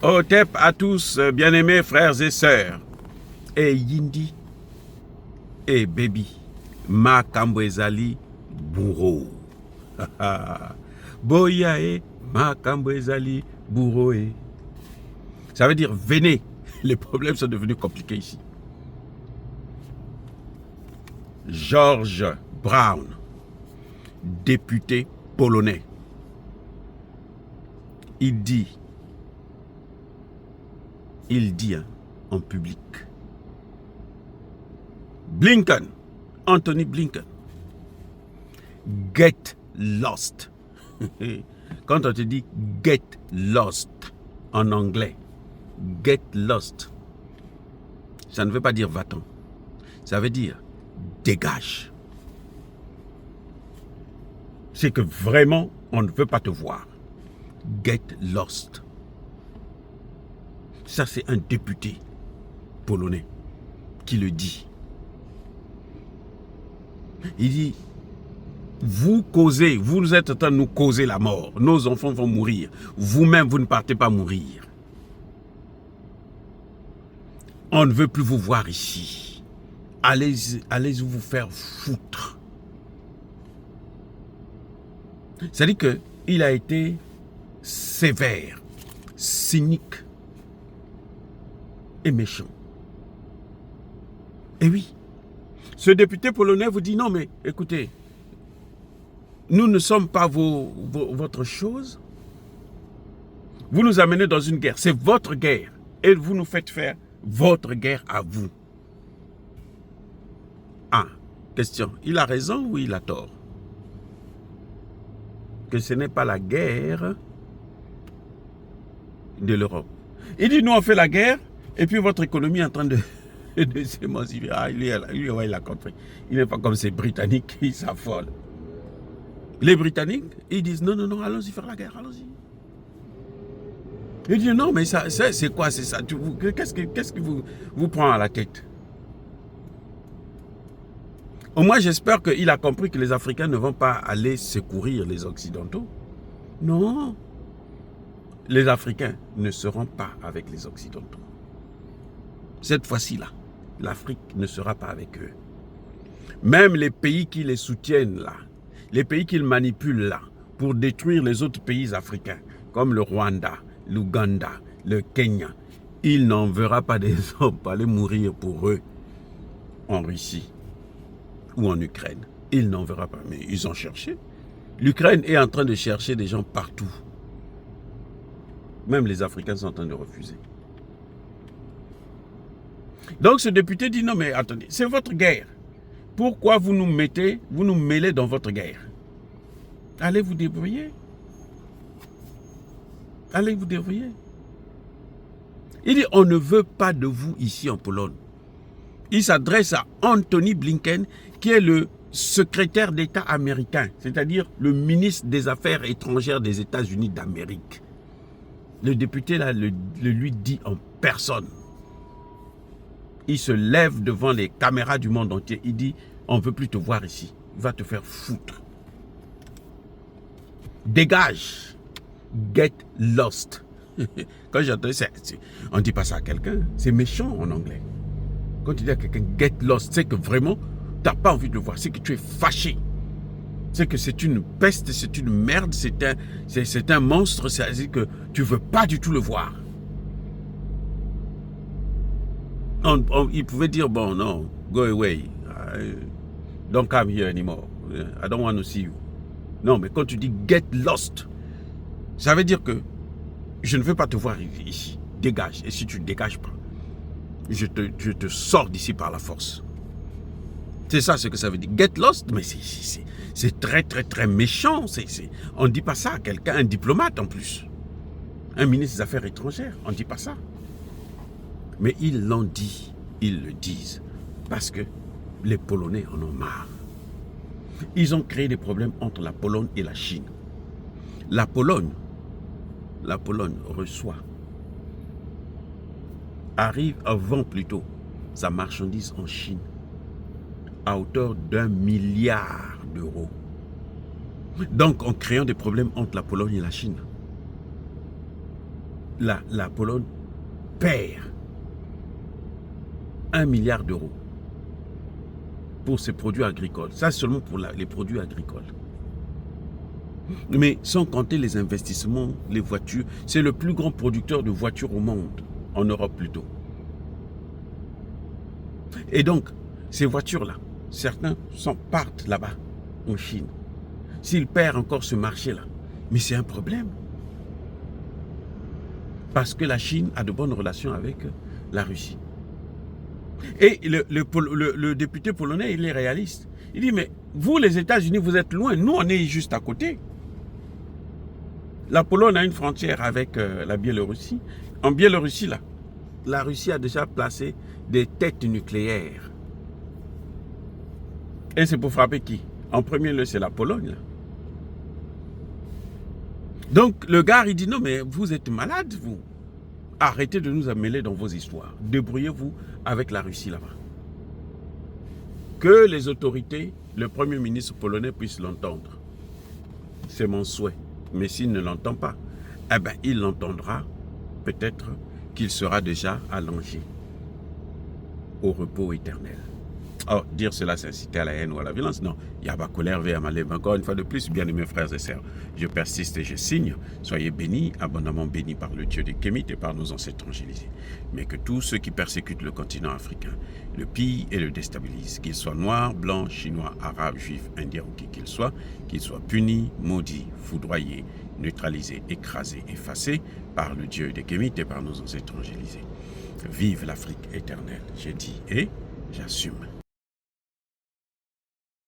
Otep à tous, bien-aimés frères et sœurs. Et Yindi, et Baby, Makambo ezali bourreau. Boya e Makambo ezali bourreau. Ça veut dire venez. Les problèmes sont devenus compliqués ici. George Brown, député polonais. Il dit en public. Blinken, Anthony Blinken, get lost. Quand on te dit get lost en anglais, get lost, ça ne veut pas dire va-t'en. Ça veut dire dégage. C'est que vraiment, on ne veut pas te voir. Get lost. Ça, c'est un député polonais qui le dit. Il dit, vous causez, vous êtes en train de nous causer la mort. Nos enfants vont mourir. Vous-même, vous ne partez pas mourir. On ne veut plus vous voir ici. Allez vous faire foutre. C'est-à-dire qu'il a été sévère, cynique et méchant. Et oui, ce député polonais vous dit non mais écoutez, nous ne sommes pas votre chose. Vous nous amenez dans une guerre, c'est votre guerre et vous nous faites faire votre guerre à vous. Ah, question, il a raison ou il a tort? Que ce n'est pas la guerre de l'Europe. Il dit, nous on fait la guerre, et puis votre économie est en train de s'émanciper. Ah, lui, il a compris. Il n'est pas comme ces Britanniques qui s'affolent. Les Britanniques, ils disent, non, allons-y faire la guerre, allons-y. Il dit, non, mais ça, c'est quoi, c'est ça? Qu'est-ce qui vous prend à la tête? Au moins, j'espère qu'il a compris que les Africains ne vont pas aller secourir les Occidentaux. Non. Les Africains ne seront pas avec les Occidentaux. Cette fois-ci-là, l'Afrique ne sera pas avec eux. Même les pays qui les soutiennent là, les pays qu'ils manipulent là, pour détruire les autres pays africains, comme le Rwanda, l'Ouganda, le Kenya, il n'enverra pas des hommes pour aller mourir pour eux en Russie ou en Ukraine. Il n'enverra pas, mais ils ont cherché. L'Ukraine est en train de chercher des gens partout. Même les Africains sont en train de refuser. Donc ce député dit, non mais attendez, c'est votre guerre. Pourquoi vous nous mêlez dans votre guerre? Allez vous débrouiller. Allez vous débrouiller. Il dit, on ne veut pas de vous ici en Pologne. Il s'adresse à Anthony Blinken, qui est le secrétaire d'État américain, c'est-à-dire le ministre des Affaires étrangères des États-Unis d'Amérique. Le député là le lui dit en personne. Il se lève devant les caméras du monde entier. Il dit, on ne veut plus te voir ici. Il va te faire foutre. Dégage. Get lost. Quand j'entends ça, on ne dit pas ça à quelqu'un. C'est méchant en anglais. Quand tu dis à quelqu'un get lost, c'est que vraiment, tu n'as pas envie de le voir. C'est que tu es fâché. C'est que c'est une peste, c'est une merde, c'est un monstre. C'est-à-dire que tu ne veux pas du tout le voir. Il pouvait dire, bon, non, go away. Don't come here anymore. I don't want to see you. Non, mais quand tu dis get lost, ça veut dire que je ne veux pas te voir ici. Dégage. Et si tu ne dégages pas, je te sors d'ici par la force. C'est ça ce que ça veut dire. Get lost, mais c'est très, très, très méchant. On ne dit pas ça à quelqu'un, un diplomate en plus. Un ministre des Affaires étrangères, on ne dit pas ça. Mais ils l'ont dit, ils le disent, parce que les Polonais en ont marre. Ils ont créé des problèmes entre la Pologne et la Chine. La Pologne reçoit, vend plutôt sa marchandise en Chine à hauteur d'1 milliard d'euros. Donc en créant des problèmes entre la Pologne et la Chine. la Pologne perd 1 milliard d'euros pour ses produits agricoles. Ça, seulement pour les produits agricoles. Mais sans compter les investissements, les voitures. C'est le plus grand producteur de voitures au monde, en Europe plutôt. Et donc, ces voitures-là, certains partent là-bas, en Chine. S'ils perdent encore ce marché-là, mais c'est un problème. Parce que la Chine a de bonnes relations avec la Russie. Et le député polonais, il est réaliste. Il dit, mais vous, les États-Unis, vous êtes loin. Nous, on est juste à côté. La Pologne a une frontière avec la Biélorussie. En Biélorussie, là, la Russie a déjà placé des têtes nucléaires. Et c'est pour frapper qui? En premier lieu, c'est la Pologne. Là. Donc, le gars, il dit, non, mais vous êtes malade, vous. Arrêtez de nous mêler dans vos histoires. Débrouillez-vous avec la Russie là-bas. Que les autorités, le Premier ministre polonais puisse l'entendre. C'est mon souhait. Mais s'il ne l'entend pas, eh ben, il l'entendra. Peut-être qu'il sera déjà allongé au repos éternel. Oh, dire cela, c'est inciter à la haine ou à la violence. Non, Yaba colère vers Malem. Encore une fois de plus, bien aimés frères et sœurs, je persiste et je signe. Soyez bénis, abondamment bénis par le Dieu des Kémites et par nos ancêtres angélisés. Mais que tous ceux qui persécutent le continent africain le pillent et le déstabilisent, qu'ils soient noirs, blancs, chinois, arabes, juifs, indiens ou qui qu'ils soient punis, maudits, foudroyés, neutralisés, écrasés, effacés par le Dieu des Kémites et par nos ancêtres angélisés. Vive l'Afrique éternelle, j'ai dit et j'assume.